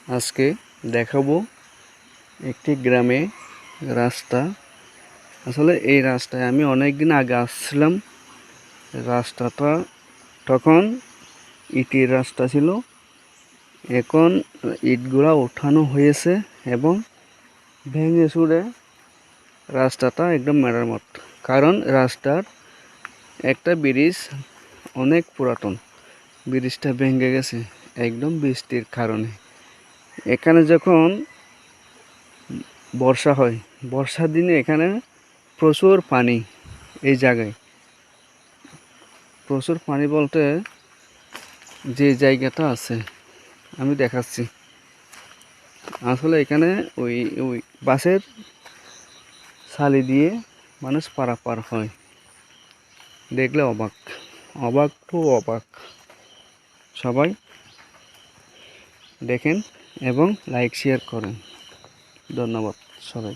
আজকে দেখাবো একটি গ্রামে রাস্তা। আসলে এই রাস্তায় আমি অনেকদিন আগে আসছিলাম। রাস্তাটা তখন ইটের রাস্তা ছিল, এখন ইটগুলা ওঠানো হয়েছে এবং ভেঙে চুরে রাস্তাটা একদম মেরামত। কারণ রাস্তার একটা ব্রিজ অনেক পুরাতন, ব্রিজটা ভেঙে গেছে একদম বৃষ্টির কারণে। এখানে যখন বর্ষা হয়, বর্ষার দিনে এখানে প্রচুর পানি। এই জায়গায় প্রচুর পানি বলতে যে জায়গাটা আছে আমি দেখাচ্ছি। আসলে এখানে ওই ওই বাসের ছালি দিয়ে মানুষ পারাপার হয়, দেখলে অবাক অবাক টু অবাক। সবাই দেখেন এবং লাইক শেয়ার করেন। ধন্যবাদ সবাই।